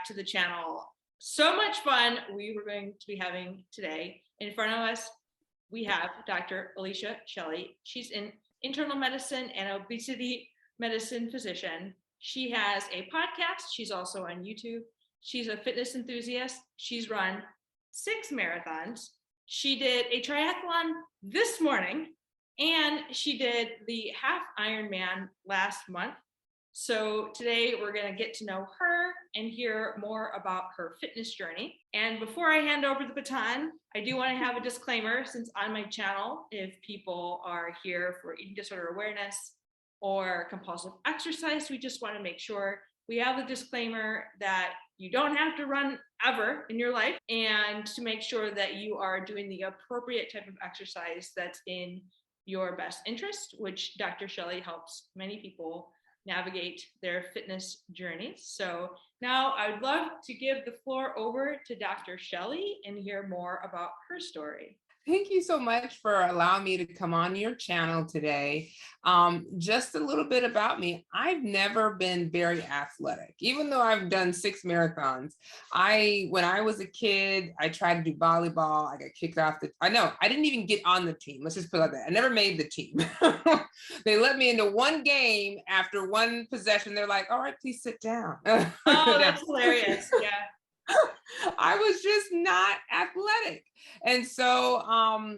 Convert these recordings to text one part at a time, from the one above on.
to the channel. So much fun we were going to be having today. In front of us, we have Dr. Alicia Shelly. She's an internal medicine and obesity medicine physician. She has a podcast. She's also on YouTube. She's a fitness enthusiast. She's run 6 marathons. She did a triathlon this morning, and she did the half Ironman last month. So today we're going to get to know her and hear more about her fitness journey. And before I hand over the baton, I do want to have a disclaimer, since on my channel, if people are here for eating disorder awareness or compulsive exercise, we just want to make sure we have the disclaimer that you don't have to run ever in your life, and to make sure that you are doing the appropriate type of exercise that's in your best interest, which Dr. Shelly helps many people navigate their fitness journeys. So now I would love to give the floor over to Dr. Shelly and hear more about her story. Thank you so much for allowing me to come on your channel today. Just a little bit about me. I've never been very athletic, even though I've done 6 marathons. When I was a kid, I tried to do volleyball. I got kicked off I didn't even get on the team. Let's just put it like that. I never made the team. They let me into one game after one possession. They're like, all right, please sit down. Oh, that's hilarious. Yeah. I was just not athletic. And so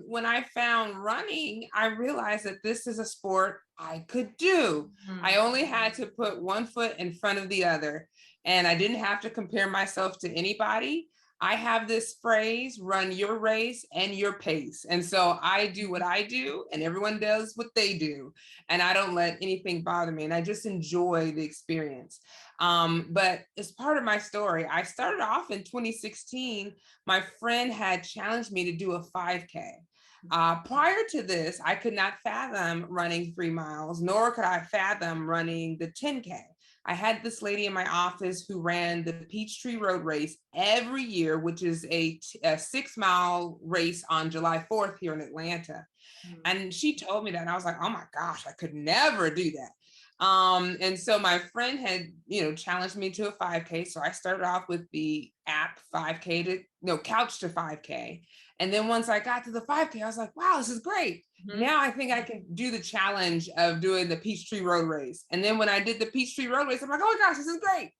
when I found running, I realized that this is a sport I could do. Mm-hmm. I only had to put one foot in front of the other, and I didn't have to compare myself to anybody. I have this phrase, run your race and your pace. And so I do what I do and everyone does what they do. And I don't let anything bother me. And I just enjoy the experience. But as part of my story, I started off in 2016. My friend had challenged me to do a 5K. Prior to this, I could not fathom running 3 miles, nor could I fathom running the 10K. I had this lady in my office who ran the Peachtree Road Race every year, which is a 6-mile race on July 4th here in Atlanta. Mm-hmm. And she told me that, and I was like, oh my gosh, I could never do that. And so my friend had, challenged me to a 5K. So I started off with the app 5K couch to 5K. And then once I got to the 5K, I was like, wow, this is great. Mm-hmm. Now I think I can do the challenge of doing the Peachtree Road Race. And then when I did the Peachtree Road Race, I'm like, oh my gosh, this is great.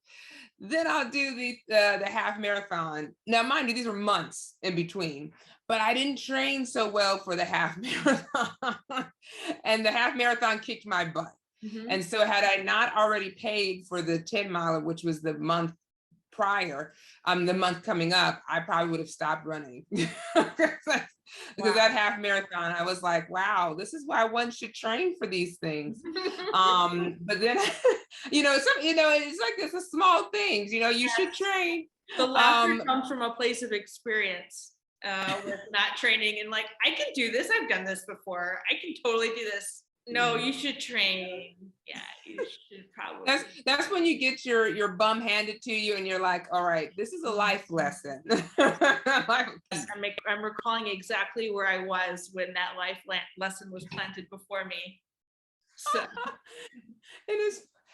Then I'll do the half marathon. Now, mind you, these were months in between, but I didn't train so well for the half marathon. And the half marathon kicked my butt. Mm-hmm. And so had I not already paid for the 10 miler, which was the month prior, the month coming up, I probably would have stopped running. Because that half marathon, I was like, wow, this is why one should train for these things. But then, it's like it's a small things, you should train. The laughter comes from a place of experience with not training and like, I can do this. I've done this before. I can totally do this. No, you should train. Yeah, you should probably. That's when you get your bum handed to you and you're like, all right, this is a life lesson. I'm recalling exactly where I was when that life lesson was planted before me. So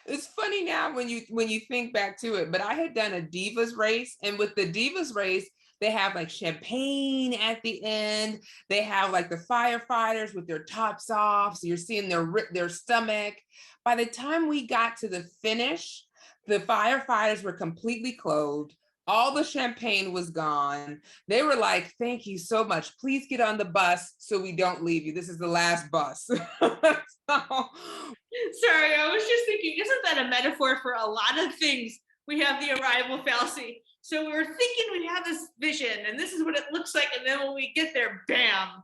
it's funny now when you think back to it, but I had done a Divas race, and with the Divas race, they have like champagne at the end. They have like the firefighters with their tops off. So you're seeing their stomach. By the time we got to the finish, the firefighters were completely clothed. All the champagne was gone. They were like, thank you so much. Please get on the bus so we don't leave you. This is the last bus. Sorry, I was just thinking, isn't that a metaphor for a lot of things? We have the arrival fallacy. So we're thinking we have this vision and this is what it looks like. And then when we get there, bam.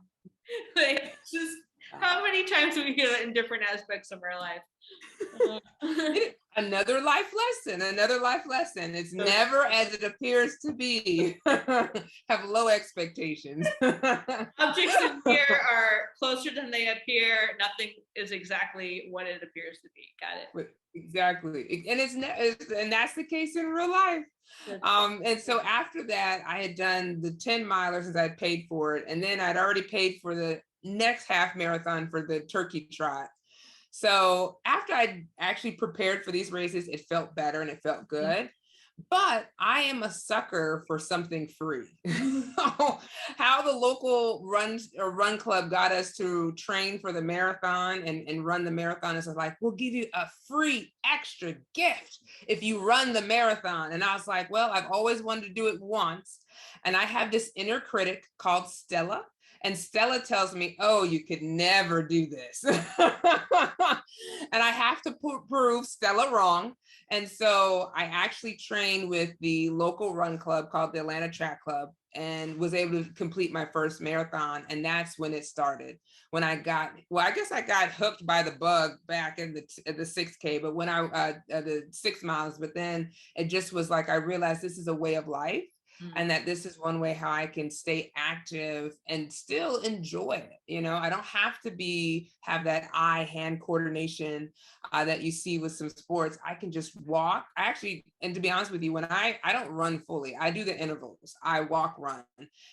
Like, just how many times do we hear that in different aspects of our life? Another life lesson. It's never as it appears to be. Have low expectations. Objects in here are closer than they appear. Nothing is exactly what it appears to be. Got it. Exactly. And that's the case in real life. And so after that, I had done the 10 miler since I'd paid for it. And then I'd already paid for the next half marathon for the turkey trot. So after I'd actually prepared for these races, it felt better and it felt good. But I am a sucker for something free. How the local run club got us to train for the marathon and run the marathon is like, we'll give you a free extra gift if you run the marathon. And I was like, well, I've always wanted to do it once. And I have this inner critic called Stella. And Stella tells me, oh, you could never do this. And I have to prove Stella wrong. And so I actually trained with the local run club called the Atlanta Track Club and was able to complete my first marathon. And that's when it started. When I got, well, I guess I got hooked by the bug back in the 6K, but when the 6 miles, but then it just was like, I realized this is a way of life. And that this is one way how I can stay active and still enjoy it. You know, I don't have to have that eye-hand coordination that you see with some sports. I can just walk. I actually, and to be honest with you, when I don't run fully, I do the intervals. I walk, run,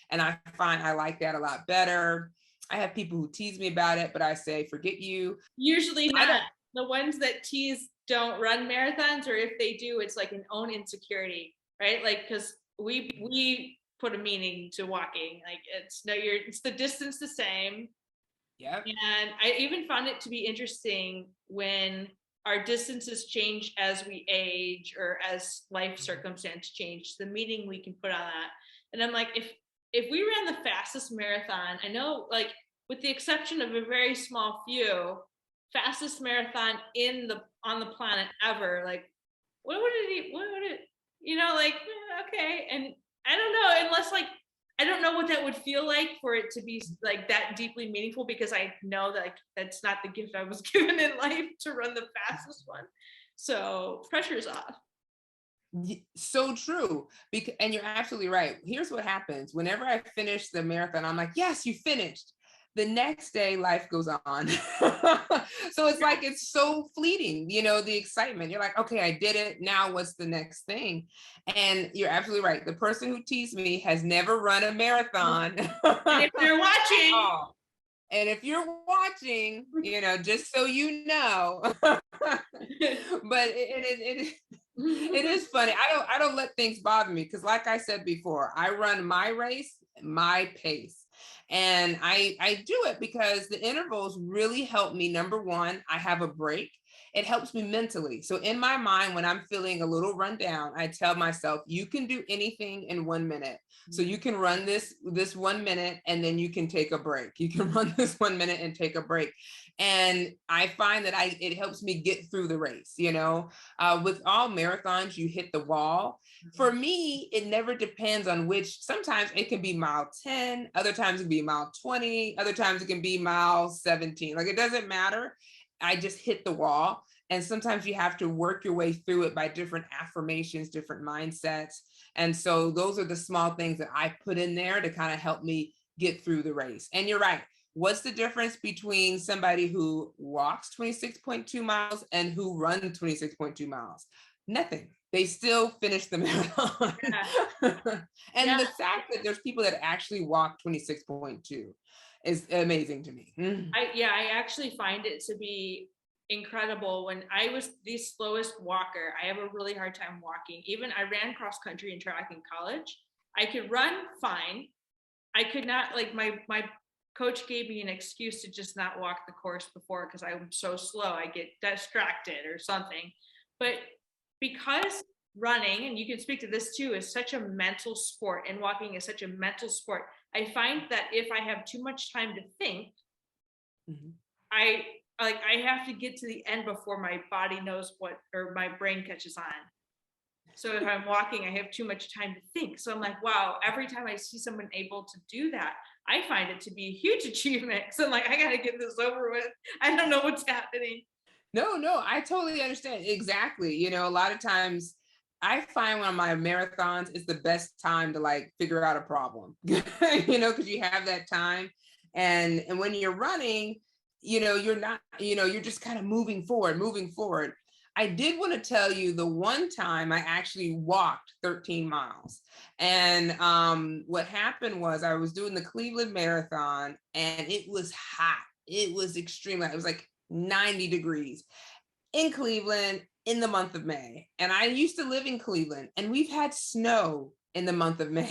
and I find I like that a lot better. I have people who tease me about it, but I say, forget you. Usually not. The ones that tease don't run marathons, or if they do, it's like an own insecurity, right? Like, because we put a meaning to walking. Like it's the distance the same. Yep. And I even found it to be interesting when our distances change as we age or as life circumstance change, the meaning we can put on that. And I'm like, if we ran the fastest marathon, I know, like, with the exception of a very small few, fastest marathon on the planet ever, like, what would it, like, okay. And I don't know, unless, like, I don't know what that would feel like for it to be like that deeply meaningful, because I know that, like, that's not the gift I was given in life to run the fastest one. So pressure's off. So true. And you're absolutely right. Here's what happens. Whenever I finish the marathon, I'm like, yes, you finished. The next day, life goes on. So it's like, it's so fleeting, the excitement. You're like, okay, I did it. Now what's the next thing? And you're absolutely right. The person who teased me has never run a marathon. And if you're watching, and if you're watching, just so you know, but it is funny. I don't let things bother me, because like I said before, I run my race, my pace. And I do it because the intervals really help me. Number one, I have a break. It helps me mentally. So in my mind, when I'm feeling a little run down, I tell myself, you can do anything in 1 minute. So you can run this 1 minute and then you can take a break. You can run this 1 minute and take a break. And I find that it helps me get through the race. With all marathons, you hit the wall. For me, it never depends on which. Sometimes it can be mile 10, other times it can be mile 20, other times it can be mile 17. Like, it doesn't matter. I just hit the wall. And sometimes you have to work your way through it by different affirmations, different mindsets. And so those are the small things that I put in there to kind of help me get through the race. And you're right. What's the difference between somebody who walks 26.2 miles and who runs 26.2 miles? Nothing. They still finish the marathon. Yeah. And the fact that there's people that actually walk 26.2 is amazing to me. I actually find it to be incredible. When I was the slowest walker, I have a really hard time walking. Even I ran cross country and track in college. I could run fine. I could not, like, my coach gave me an excuse to just not walk the course before, because I'm so slow, I get distracted or something. But because running, and you can speak to this too, is such a mental sport, and walking is such a mental sport, I find that if I have too much time to think, I have to get to the end before my body knows or my brain catches on. So if I'm walking, I have too much time to think. So I'm like, wow, every time I see someone able to do that, I find it to be a huge achievement. So I'm like, I got to get this over with. I don't know what's happening. No, I totally understand. Exactly. A lot of times I find when my marathons is the best time to, like, figure out a problem, because you have that time. And when you're running, you're not, you're just kind of moving forward. I did want to tell you the one time I actually walked 13 miles. And what happened was I was doing the Cleveland Marathon and it was hot. It was extremely hot. It was like 90 degrees in Cleveland in the month of May. And I used to live in Cleveland, and we've had snow in the month of May.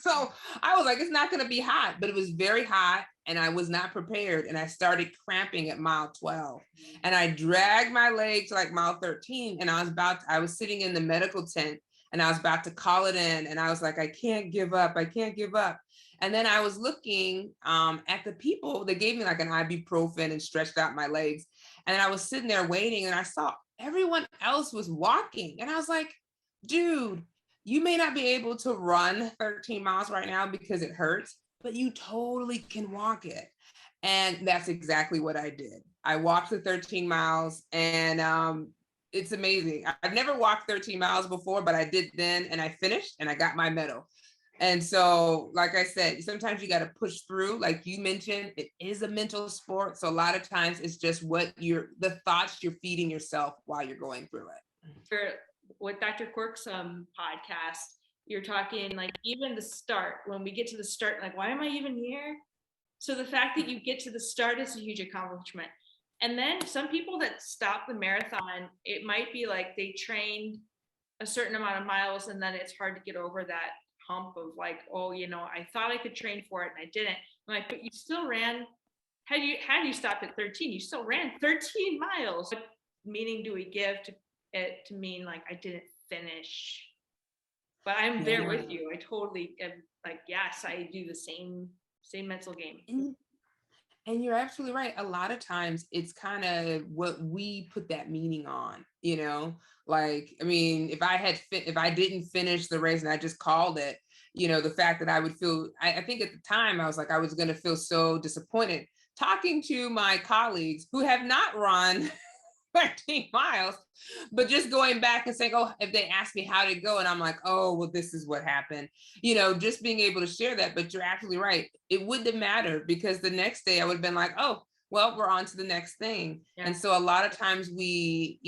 So I was like, it's not going to be hot, but it was very hot and I was not prepared. And I started cramping at mile 12 and I dragged my leg to like mile 13. And I was sitting in the medical tent and I was about to call it in. And I was like, I can't give up. I can't give up. And then I was looking at the people that gave me like an ibuprofen and stretched out my legs. And I was sitting there waiting and I saw everyone else was walking. And I was like, dude, you may not be able to run 13 miles right now because it hurts, but you totally can walk it. And that's exactly what I did. I walked the 13 miles and it's amazing. I've never walked 13 miles before, but I did then and I finished and I got my medal. And so, like I said, sometimes you got to push through. Like you mentioned, it is a mental sport. So a lot of times it's just the thoughts you're feeding yourself while you're going through it. With Dr. Quirk's podcast, you're talking like even the start, when we get to the start, like, why am I even here? So the fact that you get to the start is a huge accomplishment. And then some people that stop the marathon, it might be like they trained a certain amount of miles and then it's hard to get over that hump of like, oh, I thought I could train for it and I didn't. I'm like, but you still ran, had you stopped at 13, you still ran 13 miles. What meaning do we give to it to mean like I didn't finish? But I'm there with you. I totally am like, yes, I do the same mental game. And you're absolutely right. A lot of times it's kind of what we put that meaning on, like, I mean, if I didn't finish the race and I just called it, the fact that I would feel, I think at the time I was like, I was going to feel so disappointed talking to my colleagues who have not run 13 miles, but just going back and saying, oh, if they ask me how did it go, and I'm like, oh, well, this is what happened, just being able to share that. But you're absolutely right. It wouldn't have mattered because the next day I would have been like, oh, well, we're on to the next thing. Yeah. And so a lot of times we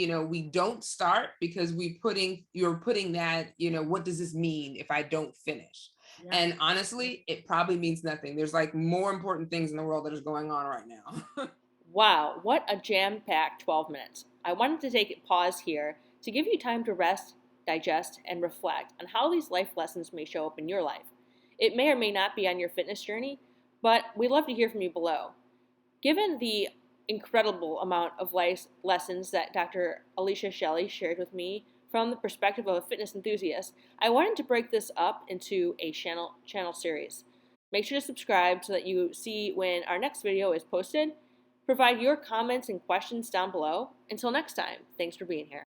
don't start because you're putting that, what does this mean if I don't finish? Yeah. And honestly, it probably means nothing. There's like more important things in the world that is going on right now. Wow, what a jam-packed 12 minutes. I wanted to take a pause here to give you time to rest, digest, and reflect on how these life lessons may show up in your life. It may or may not be on your fitness journey, but we'd love to hear from you below. Given the incredible amount of life lessons that Dr. Alicia Shelly shared with me from the perspective of a fitness enthusiast, I wanted to break this up into a channel series. Make sure to subscribe so that you see when our next video is posted. Provide your comments and questions down below. Until next time, thanks for being here.